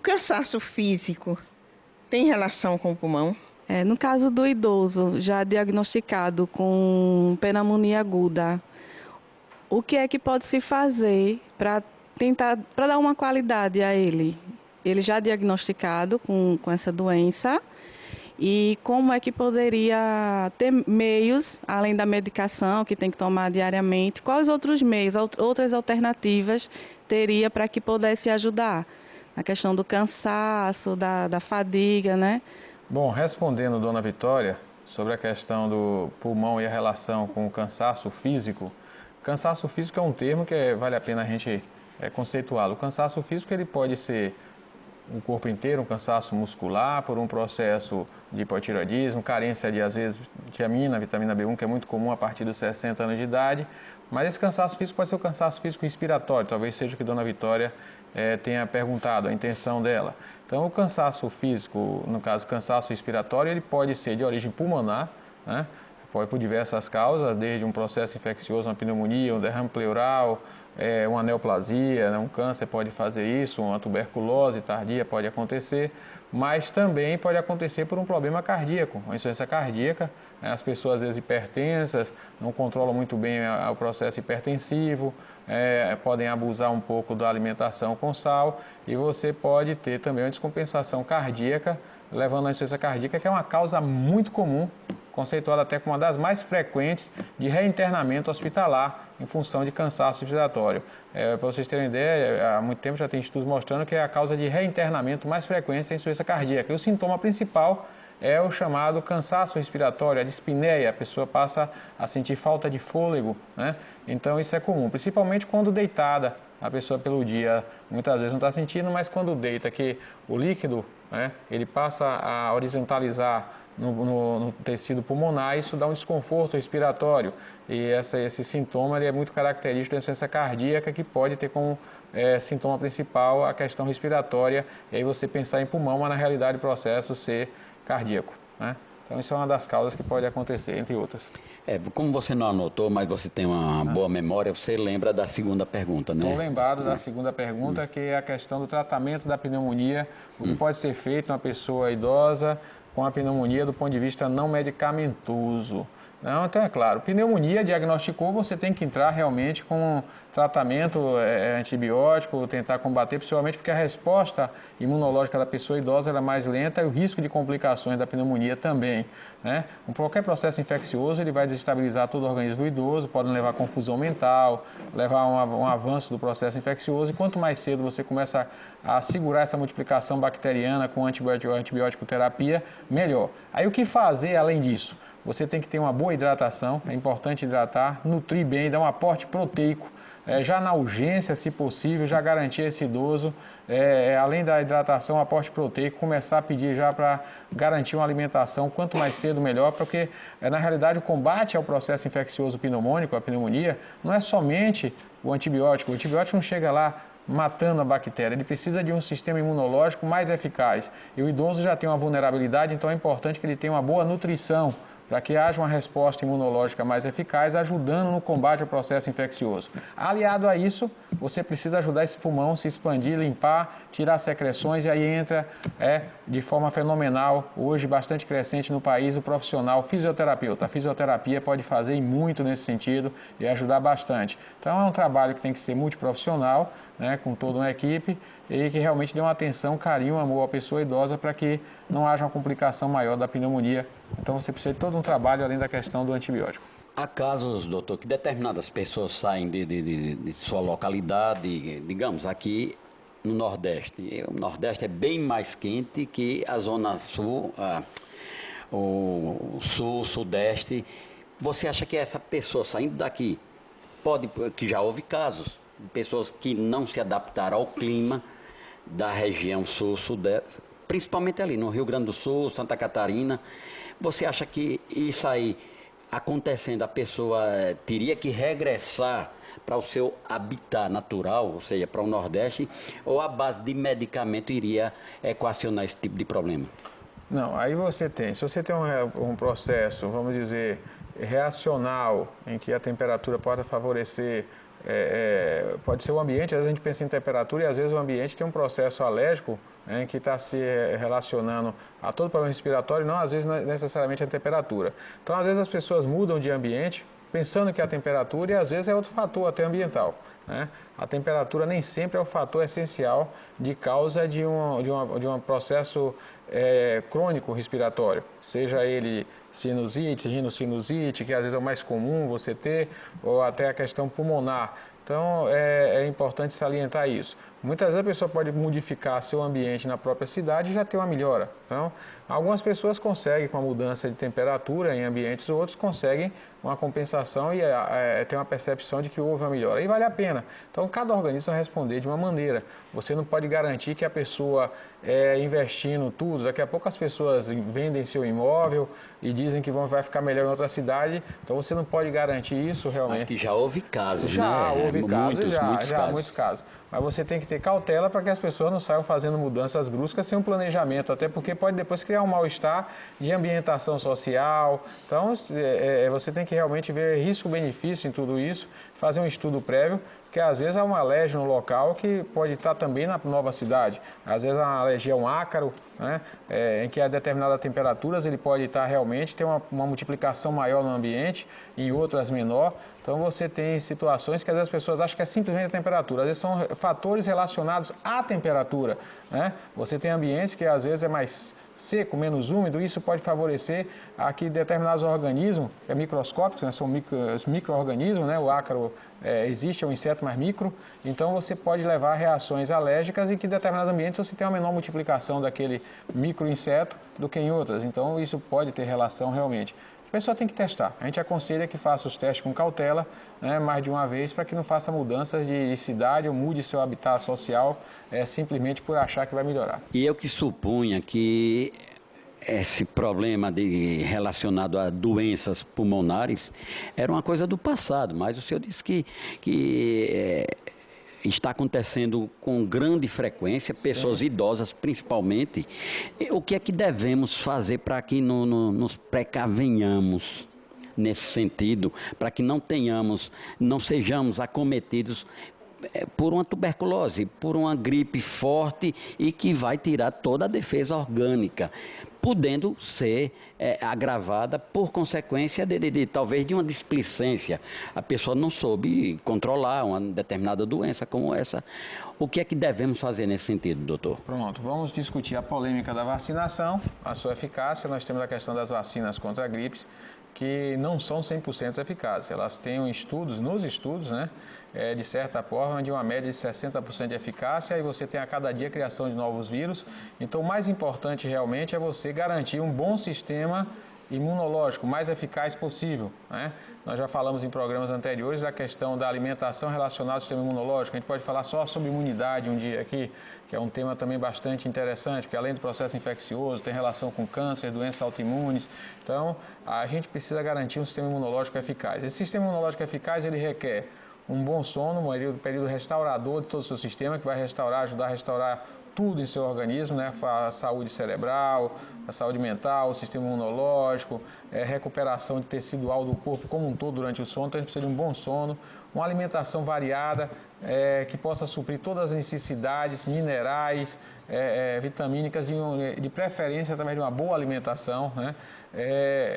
cansaço físico tem relação com o pulmão? No caso do idoso, já diagnosticado com pneumonia aguda, o que é que pode se fazer para dar uma qualidade a ele? Ele já diagnosticado com essa doença, e como é que poderia ter meios, além da medicação que tem que tomar diariamente, quais outros meios, outras alternativas teria para que pudesse ajudar na questão do cansaço, da fadiga, né? Bom, respondendo, dona Vitória, sobre a questão do pulmão e a relação com o cansaço físico é um termo que vale a pena a gente conceituá-lo. O cansaço físico ele pode ser o corpo inteiro, um cansaço muscular, por um processo de hipotireoidismo, carência de, às vezes, tiamina, vitamina B1, que é muito comum a partir dos 60 anos de idade. Mas esse cansaço físico pode ser o cansaço físico respiratório, talvez seja o que a dona Vitória tenha perguntado, a intenção dela. Então, o cansaço físico, no caso, cansaço respiratório, ele pode ser de origem pulmonar, né? Pode por diversas causas, desde um processo infeccioso, uma pneumonia, um derrame pleural, uma neoplasia, né? Um câncer pode fazer isso, uma tuberculose tardia pode acontecer, mas também pode acontecer por um problema cardíaco, uma insuficiência cardíaca, né? As pessoas às vezes hipertensas, não controlam muito bem o processo hipertensivo, podem abusar um pouco da alimentação com sal e você pode ter também uma descompensação cardíaca, levando à insuficiência cardíaca, que é uma causa muito comum, conceituada até como uma das mais frequentes de reinternamento hospitalar em função de cansaço respiratório. Para vocês terem ideia, há muito tempo já tem estudos mostrando que é a causa de reinternamento mais frequente é a insuficiência cardíaca. E o sintoma principal é o chamado cansaço respiratório, a dispneia, a pessoa passa a sentir falta de fôlego, né? Então isso é comum, principalmente quando deitada, a pessoa pelo dia muitas vezes não está sentindo, mas quando deita, que o líquido, né, ele passa a horizontalizar no tecido pulmonar, isso dá um desconforto respiratório e esse sintoma ele é muito característico da insuficiência cardíaca, que pode ter como sintoma principal a questão respiratória, e aí você pensar em pulmão, mas na realidade o processo ser cardíaco, né? Então isso é uma das causas que pode acontecer, entre outras. Como você não anotou, mas você tem uma boa memória, você lembra da segunda pergunta, né? Estou lembrado da segunda pergunta, que é a questão do tratamento da pneumonia, o que pode ser feito uma pessoa idosa com a pneumonia do ponto de vista não medicamentoso. Não, então é claro, pneumonia diagnosticou, você tem que entrar realmente com tratamento antibiótico, tentar combater, principalmente porque a resposta imunológica da pessoa idosa é mais lenta e o risco de complicações da pneumonia também, né? Qualquer processo infeccioso ele vai desestabilizar todo o organismo do idoso, pode levar a confusão mental, levar a um avanço do processo infeccioso, e quanto mais cedo você começa a segurar essa multiplicação bacteriana com antibiótico terapia, melhor. Aí o que fazer além disso? Você tem que ter uma boa hidratação, é importante hidratar, nutrir bem, dar um aporte proteico, já na urgência, se possível, já garantir esse idoso, além da hidratação, aporte proteico, começar a pedir já para garantir uma alimentação, quanto mais cedo melhor, porque na realidade o combate ao processo infeccioso pneumônico, a pneumonia, não é somente o antibiótico não chega lá matando a bactéria, ele precisa de um sistema imunológico mais eficaz. E o idoso já tem uma vulnerabilidade, então é importante que ele tenha uma boa nutrição, para que haja uma resposta imunológica mais eficaz, ajudando no combate ao processo infeccioso. Aliado a isso, você precisa ajudar esse pulmão a se expandir, limpar, tirar secreções, e aí entra de forma fenomenal, hoje bastante crescente no país, o profissional fisioterapeuta. A fisioterapia pode fazer muito nesse sentido e ajudar bastante. Então é um trabalho que tem que ser multiprofissional, né, com toda uma equipe, e que realmente dê uma atenção, carinho, amor à pessoa idosa para que não haja uma complicação maior da pneumonia. Então você precisa de todo um trabalho além da questão do antibiótico. Há casos, doutor, que determinadas pessoas saem de sua localidade, digamos, aqui no Nordeste. O Nordeste é bem mais quente que a Zona Sul, o Sul, Sudeste. Você acha que essa pessoa saindo daqui, que já houve casos, de pessoas que não se adaptaram ao clima da região Sul, Sudeste, principalmente ali no Rio Grande do Sul, Santa Catarina, você acha que isso aí acontecendo, a pessoa teria que regressar para o seu habitat natural, ou seja, para o Nordeste, ou a base de medicamento iria equacionar esse tipo de problema? Não, aí se você tem um processo, vamos dizer, reacional, em que a temperatura pode favorecer pode ser o ambiente, às vezes a gente pensa em temperatura e às vezes o ambiente tem um processo alérgico, né, que está se relacionando a todo o problema respiratório e não às vezes necessariamente a temperatura. Então às vezes as pessoas mudam de ambiente pensando que é a temperatura e às vezes é outro fator até ambiental, né? A temperatura nem sempre é o fator essencial de causa de um processo crônico respiratório, seja ele sinusite, rinocinusite, que às vezes é o mais comum você ter, ou até a questão pulmonar. Então, é importante salientar isso. Muitas vezes a pessoa pode modificar seu ambiente na própria cidade e já ter uma melhora. Então, algumas pessoas conseguem, com a mudança de temperatura em ambientes, outros conseguem uma compensação e ter uma percepção de que houve uma melhora. E vale a pena. Então, cada organismo vai responder de uma maneira. Você não pode garantir que a pessoa, investindo tudo, daqui a pouco as pessoas vendem seu imóvel e dizem que vai ficar melhor em outra cidade. Então, você não pode garantir isso realmente. Mas que já houve casos, já né? Houve casos, Muitos casos. Mas você tem que ter cautela para que as pessoas não saiam fazendo mudanças bruscas sem um planejamento, até porque pode depois criar um mal-estar de ambientação social. Então, você tem que realmente ver risco-benefício em tudo isso, fazer um estudo prévio, porque às vezes há uma alergia no local que pode estar também na nova cidade. Às vezes a alergia é um ácaro, né, em que a determinadas temperaturas ele pode estar realmente, ter uma multiplicação maior no ambiente, em outras menor. Então você tem situações que às vezes as pessoas acham que é simplesmente a temperatura, às vezes são fatores relacionados à temperatura, né? Você tem ambientes que às vezes é mais seco, menos úmido, isso pode favorecer aqui determinados organismos, microscópicos, né, são micro-organismos, né, o ácaro existe, é um inseto mais micro, então você pode levar a reações alérgicas e que em determinados ambientes você tem uma menor multiplicação daquele micro-inseto do que em outras, então isso pode ter relação realmente. A pessoa tem que testar. A gente aconselha que faça os testes com cautela, né, mais de uma vez, para que não faça mudanças de cidade ou mude seu habitat social simplesmente por achar que vai melhorar. E eu que supunha que esse problema relacionado a doenças pulmonares era uma coisa do passado, mas o senhor disse que está acontecendo com grande frequência, pessoas idosas principalmente. O que é que devemos fazer para que nos precavenhamos nesse sentido, para que não sejamos acometidos por uma tuberculose, por uma gripe forte e que vai tirar toda a defesa orgânica, podendo ser agravada por consequência talvez de uma displicência. A pessoa não soube controlar uma determinada doença como essa. O que é que devemos fazer nesse sentido, doutor? Pronto, vamos discutir a polêmica da vacinação, a sua eficácia. Nós temos a questão das vacinas contra a gripe, que não são 100% eficazes. Elas têm estudos, né, de certa forma, de uma média de 60% de eficácia, e você tem a cada dia a criação de novos vírus. Então, o mais importante realmente é você garantir um bom sistema imunológico, mais eficaz possível, né? Nós já falamos em programas anteriores da questão da alimentação relacionada ao sistema imunológico. A gente pode falar só sobre imunidade um dia aqui, que é um tema também bastante interessante, porque além do processo infeccioso, tem relação com câncer, doenças autoimunes. Então, a gente precisa garantir um sistema imunológico eficaz. Esse sistema imunológico eficaz, ele requer um bom sono, um período restaurador de todo o seu sistema, que vai ajudar a restaurar tudo em seu organismo, né? A saúde cerebral, a saúde mental, o sistema imunológico, recuperação de tecidual do corpo como um todo durante o sono. Então a gente precisa de um bom sono, uma alimentação variada, que possa suprir todas as necessidades minerais, vitamínicas, de preferência através de uma boa alimentação, né?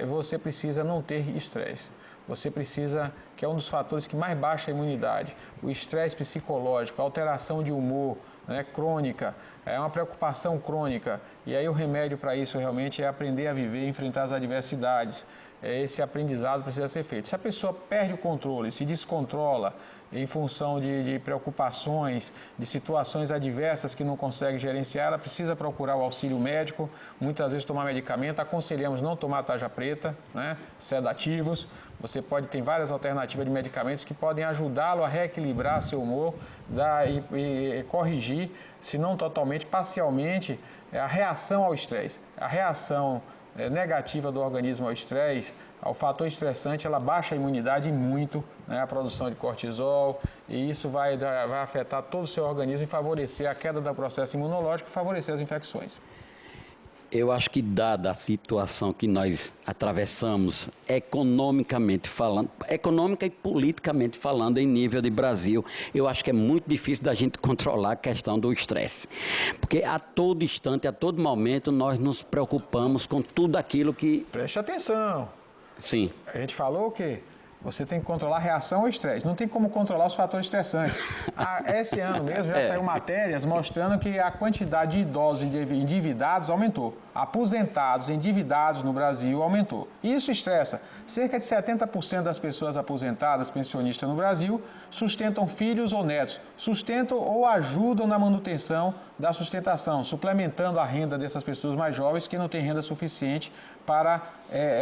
Você precisa não ter estresse. Você precisa, que é um dos fatores que mais baixa a imunidade, o estresse psicológico, a alteração de humor, né, crônica, é uma preocupação crônica. E aí o remédio para isso realmente é aprender a viver e enfrentar as adversidades. Esse aprendizado precisa ser feito. Se a pessoa perde o controle, se descontrola em função de preocupações, de situações adversas que não consegue gerenciar, ela precisa procurar o auxílio médico, muitas vezes tomar medicamento. Aconselhamos não tomar tarja preta, né, sedativos. Você ter várias alternativas de medicamentos que podem ajudá-lo a reequilibrar seu humor e corrigir, se não totalmente, parcialmente, a reação ao estresse. A reação negativa do organismo ao estresse, ao fator estressante, ela baixa a imunidade muito, né, a produção de cortisol, e isso vai afetar todo o seu organismo e favorecer a queda do processo imunológico e favorecer as infecções. Eu acho que, dada a situação que nós atravessamos, economicamente falando, econômica e politicamente falando, em nível de Brasil, eu acho que é muito difícil da gente controlar a questão do estresse. Porque a todo instante, a todo momento, nós nos preocupamos com tudo aquilo que... Preste atenção. Sim. A gente falou o quê? Você tem que controlar a reação ao estresse. Não tem como controlar os fatores estressantes. Esse ano mesmo já saiu matérias mostrando que a quantidade de idosos endividados aumentou. Aposentados, endividados no Brasil aumentou. Isso estressa. Cerca de 70% das pessoas aposentadas, pensionistas no Brasil, sustentam filhos ou netos. Sustentam ou ajudam na manutenção da sustentação, suplementando a renda dessas pessoas mais jovens que não têm renda suficiente para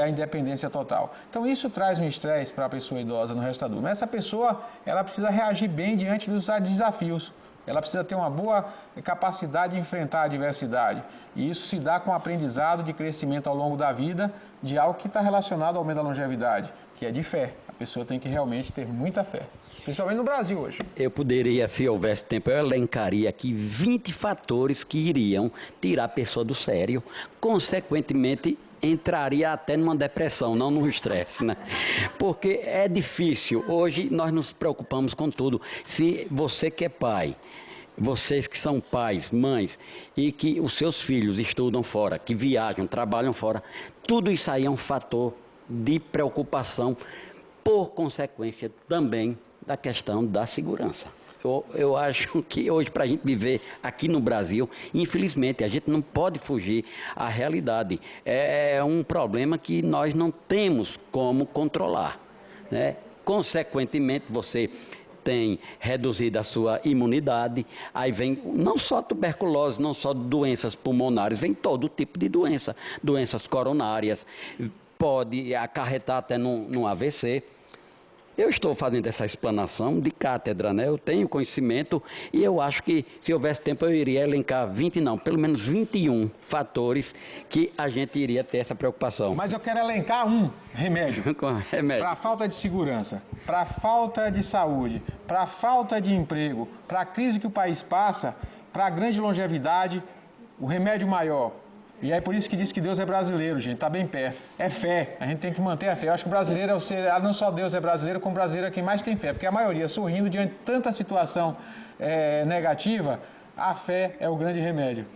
a independência total. Então, isso traz um estresse para a pessoa idosa no resto da vida. Mas essa pessoa, ela precisa reagir bem diante dos desafios. Ela precisa ter uma boa capacidade de enfrentar a adversidade. E isso se dá com o aprendizado de crescimento ao longo da vida de algo que está relacionado ao aumento da longevidade, que é de fé. A pessoa tem que realmente ter muita fé. Principalmente no Brasil hoje. Eu poderia, se houvesse tempo, eu elencaria aqui 20 fatores que iriam tirar a pessoa do sério, consequentemente entraria até numa depressão, não num estresse, né? Porque é difícil. Hoje nós nos preocupamos com tudo. Se você que é pai, vocês que são pais, mães, e que os seus filhos estudam fora, que viajam, trabalham fora, tudo isso aí é um fator de preocupação, por consequência também da questão da segurança. Eu acho que hoje, para a gente viver aqui no Brasil, infelizmente, a gente não pode fugir à realidade. É um problema que nós não temos como controlar, né? Consequentemente, você tem reduzido a sua imunidade, aí vem não só tuberculose, não só doenças pulmonares, vem todo tipo de doença, doenças coronárias, pode acarretar até num AVC. Eu estou fazendo essa explanação de cátedra, né? Eu tenho conhecimento e eu acho que, se houvesse tempo, eu iria elencar 20, não, pelo menos 21 fatores que a gente iria ter essa preocupação. Mas eu quero elencar um remédio. Remédio. Para a falta de segurança, para a falta de saúde, para a falta de emprego, para a crise que o país passa, para a grande longevidade, o remédio maior. E é por isso que diz que Deus é brasileiro, gente, está bem perto. É fé, a gente tem que manter a fé. Eu acho que o brasileiro, não só Deus é brasileiro, como o brasileiro é quem mais tem fé. Porque a maioria, sorrindo diante de tanta situação negativa, a fé é o grande remédio.